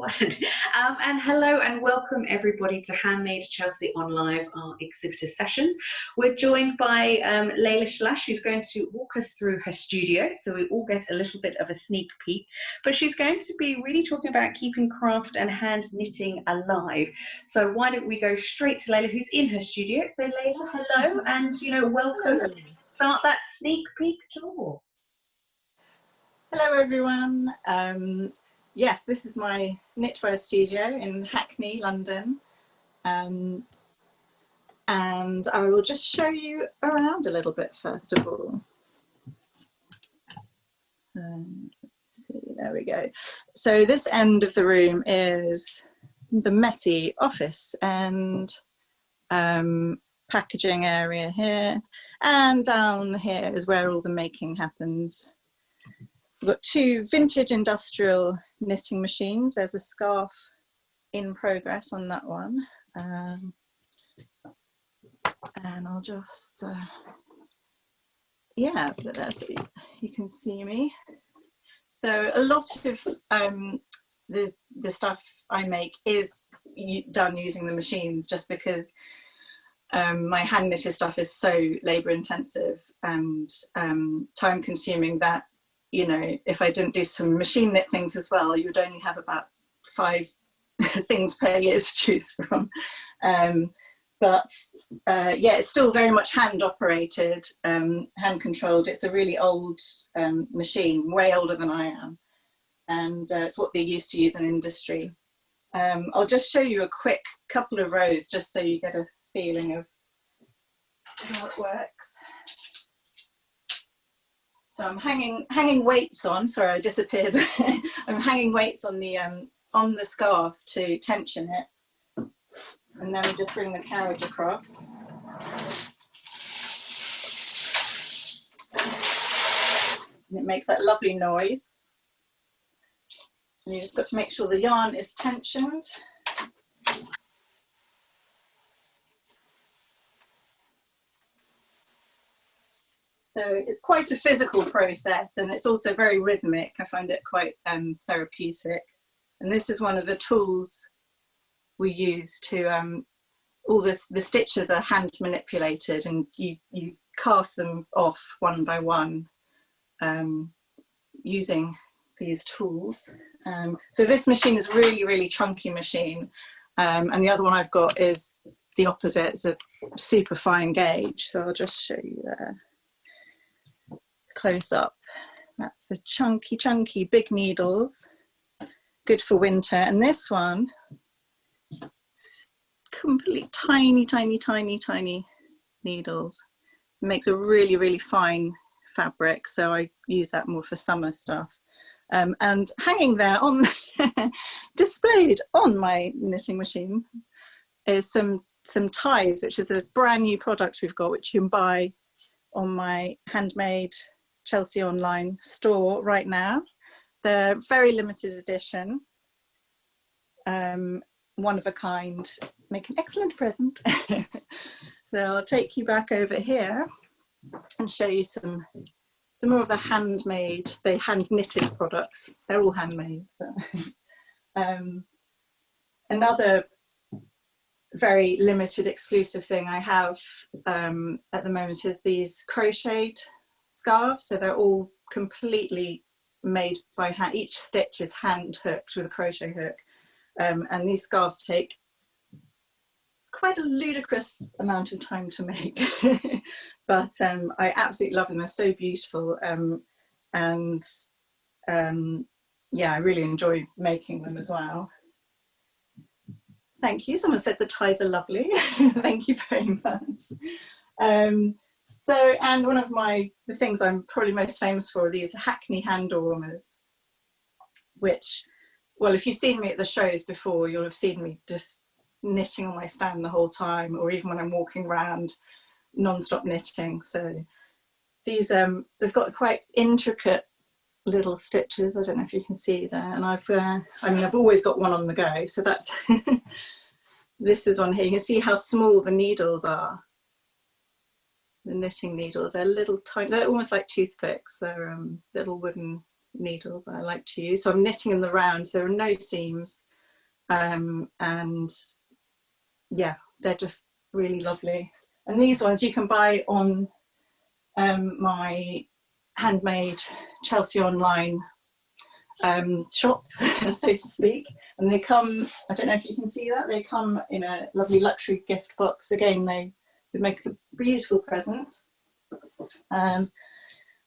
And hello and welcome everybody to Handmade Chelsea on Live, our exhibitor sessions. We're joined by Chelache, who's going to walk us through her studio, so we all get a little bit of a sneak peek. But she's going to be really talking about keeping craft and hand knitting alive. So why don't we go straight to Layla, who's in her studio. So Layla, hello, and welcome. Start that sneak peek tour. Hello everyone. Yes, this is my knitwear studio in Hackney, London, and I will just show you around a little bit first of all. Let's see, there we go. So this end of the room is the messy office and packaging area here, and down here is where all the making happens. We've got two vintage industrial knitting machines. There's a scarf in progress on that one. And I'll just, yeah, you can see me. So a lot of the stuff I make is done using the machines, just because my hand knitted stuff is so labour intensive and time consuming that, if I didn't do some machine knit things as well, you would only have about 5 things per year to choose from. But yeah, it's still very much hand operated, hand controlled. It's a really old machine, way older than I am. And it's what they used to use in industry. I'll just show you a quick couple of rows just so you get a feeling of how it works. So I'm hanging weights on. Sorry, I disappeared. I'm hanging weights on the scarf to tension it, and then we just bring the carriage across. And it makes that lovely noise. And you just got to make sure the yarn is tensioned. So it's quite a physical process, and it's also very rhythmic. I find it quite therapeutic. And this is one of the tools we use to, all the stitches are hand manipulated, and you cast them off one by one using these tools. So this machine is really, really chunky machine. And the other one I've got is the opposite. It's a super fine gauge. So I'll just show you there. Close up. That's the chunky big needles, good for winter. And this one, completely tiny needles. It makes a really, really fine fabric, so I use that more for summer stuff. And hanging there on displayed on my knitting machine is some ties, which is a brand new product we've got, which you can buy on my Handmade Chelsea online store right now. They're very limited edition, one of a kind, make an excellent present. So I'll take you back over here and show you some more of the handmade, the hand knitted products. They're all handmade. Another very limited exclusive thing I have at the moment is these crocheted scarves. So they're all completely made by hand. Each stitch is hand hooked with a crochet hook, and these scarves take quite a ludicrous amount of time to make. But I absolutely love them. They're so beautiful, and yeah, I really enjoy making them as well. Thank you. Someone said the ties are lovely. Thank you very much. So, and one of the things I'm probably most famous for are these Hackney hand warmers, which, well, if you've seen me at the shows before, you'll have seen me just knitting on my stand the whole time, or even when I'm walking around non-stop knitting. So these, they've got quite intricate little stitches. I don't know if you can see there. And I've always got one on the go. So that's, this is one here. You can see how small the needles are. The knitting needles, they're little tiny, they're almost like toothpicks. They're little wooden needles that I like to use. So I'm knitting in the round, so there are no seams. and yeah, they're just really lovely. And these ones you can buy on my Handmade Chelsea online shop, so to speak. And they come, I don't know if you can see that, they come in a lovely luxury gift box. Again, they would make a beautiful present. I'll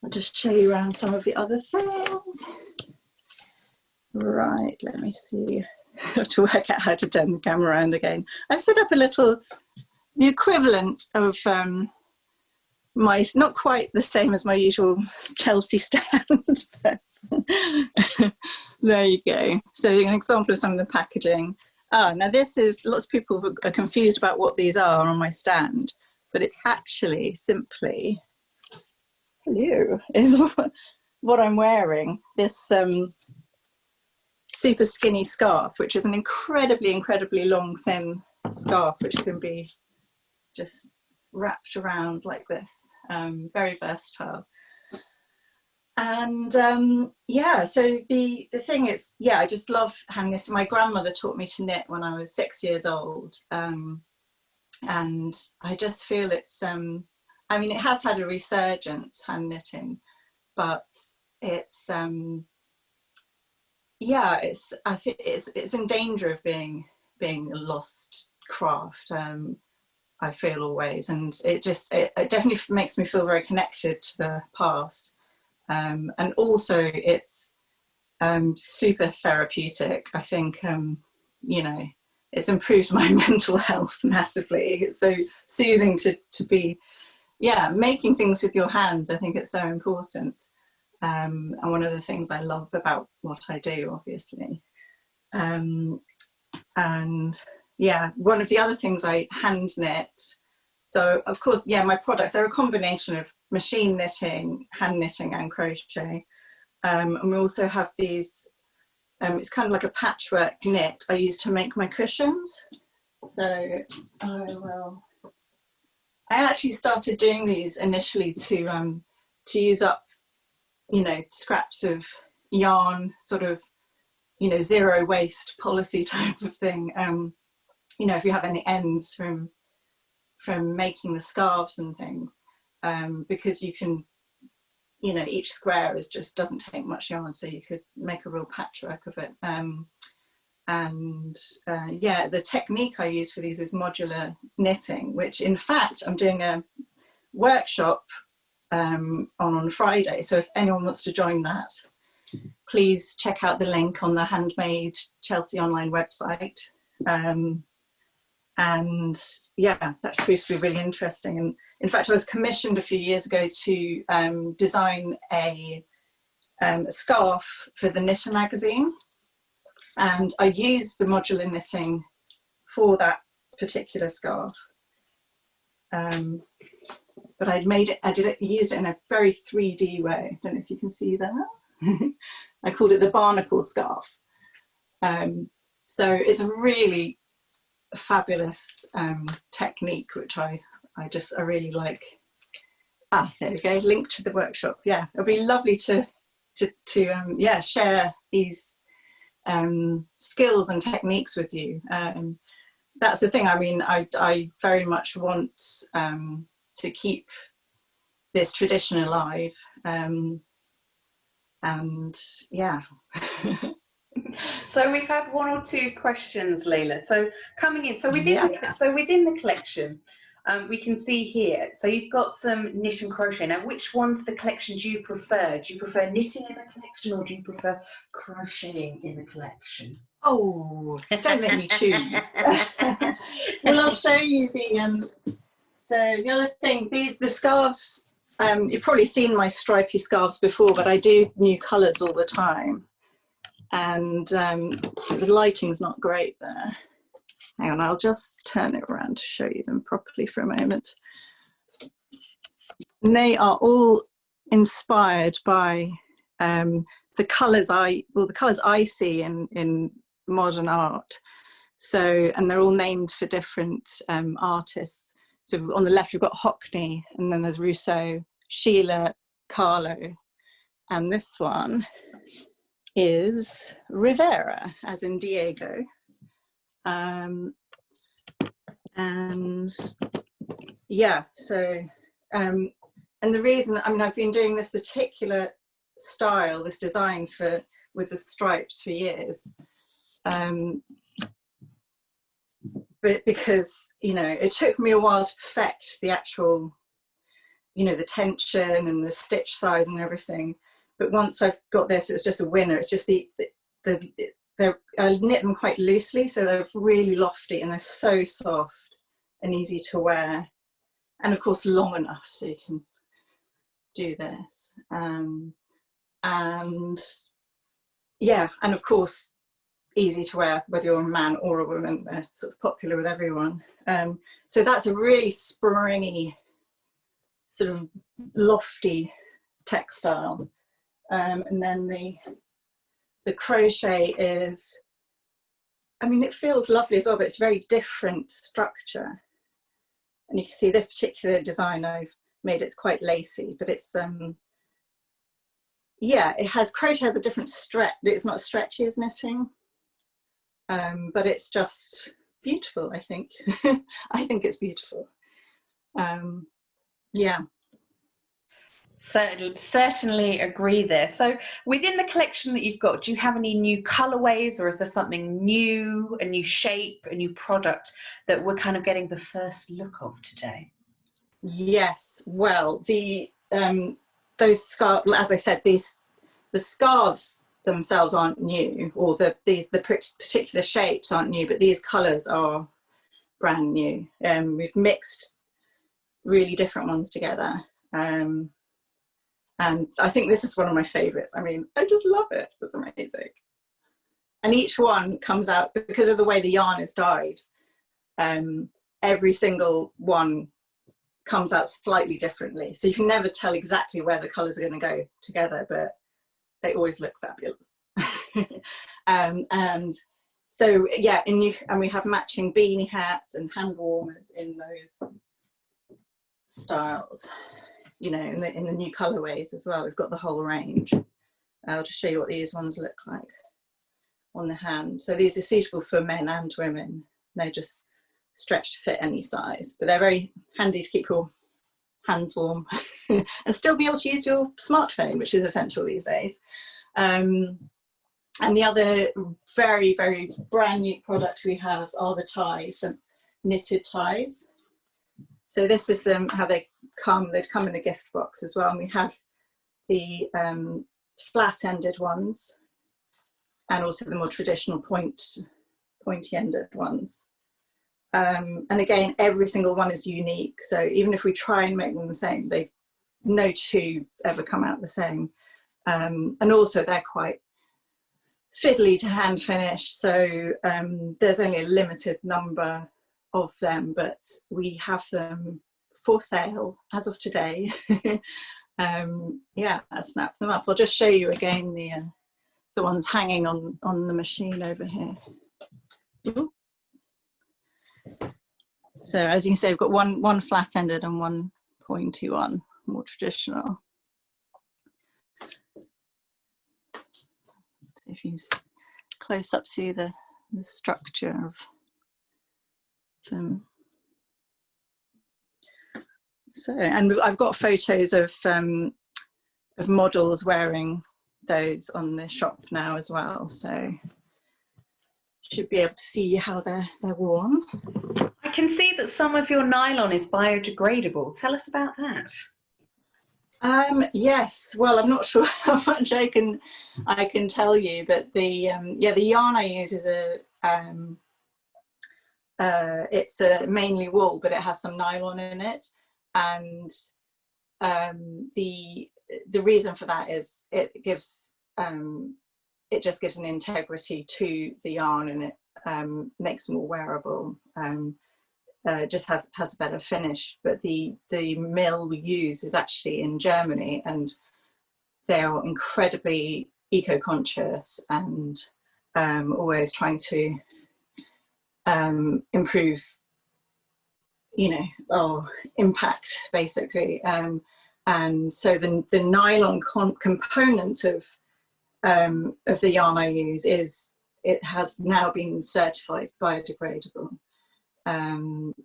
just show you around some of the other things. Right, let me see. I have to work out how to turn the camera around again. I've set up a little, the equivalent of my, not quite the same as my usual Chelsea stand, but there you go. So an example of some of the packaging. Now this is, lots of people are confused about what these are on my stand, but it's actually simply, hello, is what I'm wearing. This super skinny scarf, which is an incredibly long, thin scarf, which can be just wrapped around like this. Very versatile. And yeah, so the thing is, yeah, I just love hand knitting. My grandmother taught me to knit when I was 6 years old, and I just feel it's I mean, it has had a resurgence, hand knitting, but it's yeah, I think it's in danger of being a lost craft. I feel always, and it definitely makes me feel very connected to the past, and also it's super therapeutic. I think you know, it's improved my mental health massively. It's so soothing to be, yeah, making things with your hands. I think it's so important, and one of the things I love about what I do, obviously. And yeah, one of the other things I hand knit. So of course, yeah, my products, they're a combination of machine knitting, hand knitting and crochet. And we also have these, it's kind of like a patchwork knit I use to make my cushions. So I actually started doing these initially to use up, you know, scraps of yarn, sort of, you know, zero waste policy type of thing. You know, if you have any ends from making the scarves and things, because you can, you know, each square doesn't take much yarn, so you could make a real patchwork of it. Yeah, the technique I use for these is modular knitting, which in fact I'm doing a workshop on Friday. So if anyone wants to join that, please check out the link on the Handmade Chelsea online website. And yeah, that proves to be really interesting. And in fact, I was commissioned a few years ago to design a scarf for the Knitter magazine. And I used the modular knitting for that particular scarf. But used it in a very 3D way. I don't know if you can see that. I called it the barnacle scarf. So it's a really fabulous technique, which I really like. There we go, link to the workshop. Yeah, it'll be lovely to yeah, share these skills and techniques with you. That's the thing. I mean, I very much want to keep this tradition alive, and yeah. So we've had one or two questions, Layla. So coming in, so within the collection, we can see here. So you've got some knit and crochet. Now, which ones of the collection do you prefer? Do you prefer knitting in the collection, or do you prefer crocheting in the collection? Oh, don't make me choose. Well, I'll show you the. So the other thing, the scarves. You've probably seen my stripy scarves before, but I do new colours all the time. And the lighting's not great there. Hang on, I'll just turn it around to show you them properly for a moment. And they are all inspired by the colours I see in modern art. So, and they're all named for different artists. So on the left you've got Hockney, and then there's Rousseau, Sheila, Carlo, and this one is Rivera, as in Diego. And yeah, so and the reason, I mean, I've been doing this particular style, this design with the stripes for years, but because, you know, it took me a while to perfect the actual, you know, the tension and the stitch size and everything. But once I've got this, it's just a winner. It's just I knit them quite loosely, so they're really lofty and they're so soft and easy to wear, and of course long enough so you can do this. And yeah, and of course easy to wear whether you're a man or a woman. They're sort of popular with everyone. So that's a really springy, sort of lofty textile. And then the crochet is, I mean, it feels lovely as well, but it's very different structure. And you can see this particular design I've made, it's quite lacy, but it's yeah, crochet has a different stretch. It's not as stretchy as knitting, but it's just beautiful, I think. I think it's beautiful. Yeah. Certainly agree there. So within the collection that you've got, do you have any new colorways, or is there something new, a new shape, a new product that we're kind of getting the first look of today? Yes, well, those scarves, as I said, the scarves themselves aren't new, or the particular shapes aren't new, but these colors are brand new. We've mixed really different ones together, and I think this is one of my favorites. I mean, I just love it. It's amazing. And each one comes out, because of the way the yarn is dyed, every single one comes out slightly differently. So you can never tell exactly where the colours are going to go together, but they always look fabulous. And so, yeah, and we have matching beanie hats and hand warmers in those styles, you know, in the new colorways as well. We've got the whole range. I'll just show you what these ones look like on the hand. So these are suitable for men and women. They're just stretched to fit any size, but they're very handy to keep your hands warm and still be able to use your smartphone, which is essential these days. And the other very, very brand new product we have are the ties, some knitted ties. So this is how they come. They'd come in a gift box as well. And we have the flat-ended ones, and also the more traditional pointy-ended ones. And again, every single one is unique. So even if we try and make them the same, no two ever come out the same. And also they're quite fiddly to hand finish. So there's only a limited number of them, but we have them for sale as of today. Yeah, I snapped them up. I'll just show you again the ones hanging on the machine over here. Ooh. So as you can see, we've got one flat-ended and one pointy one, more traditional. So if you close up, see the structure of them. So, and I've got photos of models wearing those on the shop now as well. So should be able to see how they're worn. I can see that some of your nylon is biodegradable. Tell us about that. Yes, well, I'm not sure how much I can tell you, but the yarn I use is it's mainly wool, but it has some nylon in it, and the reason for that is it just gives an integrity to the yarn, and it makes more wearable. Just has a better finish. But the mill we use is actually in Germany, and they are incredibly eco-conscious and always trying to improve, you know, impact basically. And so the nylon component of the yarn I use is it has now been certified biodegradable.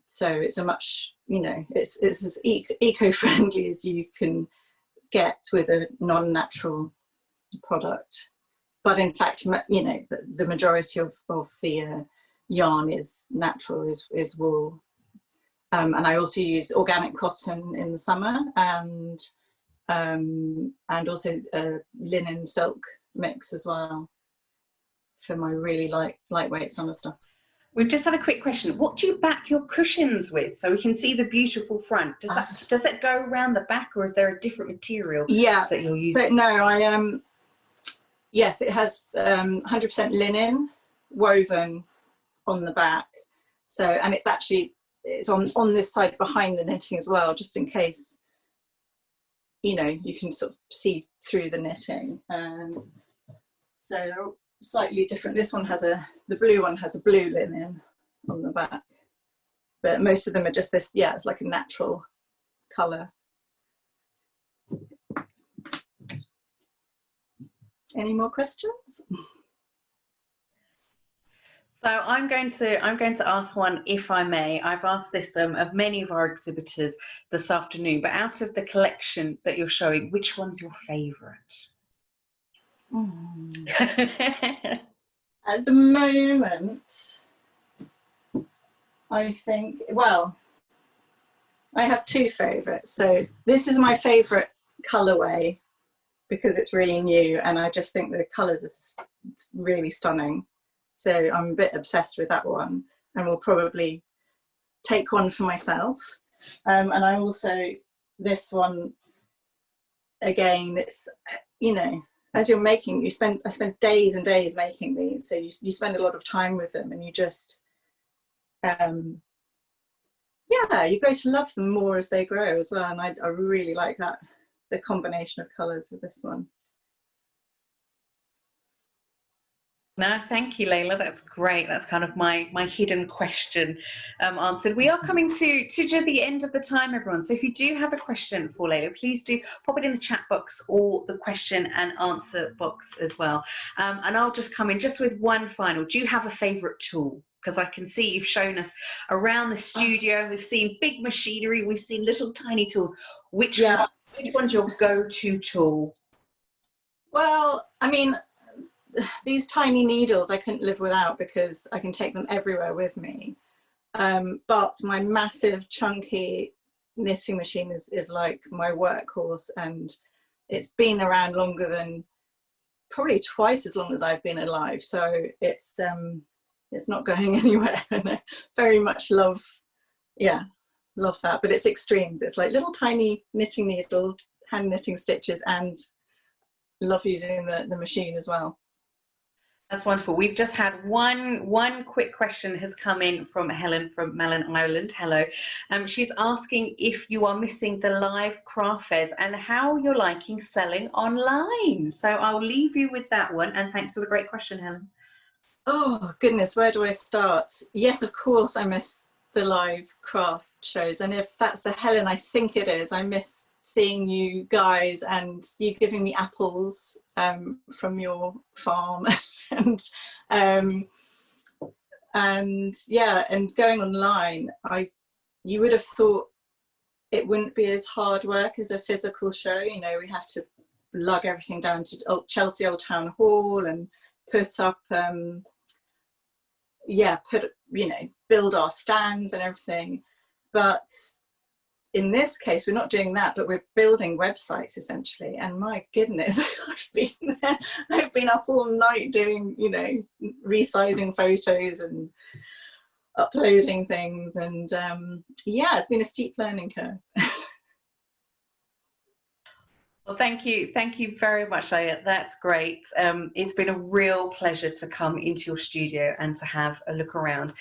So it's a much, you know, it's as eco-friendly as you can get with a non-natural product. But in fact, you know, the majority of the yarn is natural, is wool. And I also use organic cotton in the summer, and also linen silk mix as well for my really lightweight summer stuff. We've just had a quick question. What do you back your cushions with? So we can see the beautiful front. Does that go around the back, or is there a different material that you're using? So no, yes, it has 100% linen woven on the back. So, and it's on this side behind the knitting as well, just in case, you know, you can sort of see through the knitting. So slightly different. This one has the blue one has a blue linen on the back, but most of them are just this, yeah, it's like a natural colour. Any more questions? So I'm going to ask one, if I may. I've asked this of many of our exhibitors this afternoon, but out of the collection that you're showing, which one's your favourite? At the moment, I think, well, I have two favourites. So this is my favourite colourway because it's really new, and I just think the colours are really stunning. So I'm a bit obsessed with that one, and will probably take one for myself. And I also, this one, again, it's, you know, as you're making, I spend days and days making these, so you spend a lot of time with them, and you just, yeah, you grow to love them more as they grow as well. And I really like that, the combination of colours with this one. No, thank you, Layla. That's great. That's kind of my hidden question answered. We are coming to the end of the time, everyone. So if you do have a question for Layla, please do pop it in the chat box or the question and answer box as well. And I'll just come in just with one final. Do you have a favourite tool? Because I can see you've shown us around the studio. We've seen big machinery. We've seen little tiny tools. Which one's your go-to tool? Well, I mean, these tiny needles I couldn't live without because I can take them everywhere with me. But my massive chunky knitting machine is like my workhorse, and it's been around longer than, probably twice as long as I've been alive. So it's not going anywhere. And I very much love that. But it's extremes. It's like little tiny knitting needle, hand knitting stitches, and love using the machine as well. That's wonderful. We've just had one quick question has come in from Helen from Mellon Ireland. Hello. She's asking if you are missing the live craft fairs and how you're liking selling online. So I'll leave you with that one. And thanks for the great question, Helen. Oh, goodness, where do I start? Yes, of course, I miss the live craft shows. And if that's the Helen I think it is, I miss seeing you guys and you giving me apples from your farm. and yeah, and going online, you would have thought it wouldn't be as hard work as a physical show. You know, we have to lug everything down to Chelsea Old Town Hall and put up build our stands and everything. But in this case, we're not doing that, but we're building websites essentially. And my goodness, I've been up all night doing, you know, resizing photos and uploading things. And yeah, it's been a steep learning curve. Well, thank you very much, Aya. That's great. It's been a real pleasure to come into your studio and to have a look around.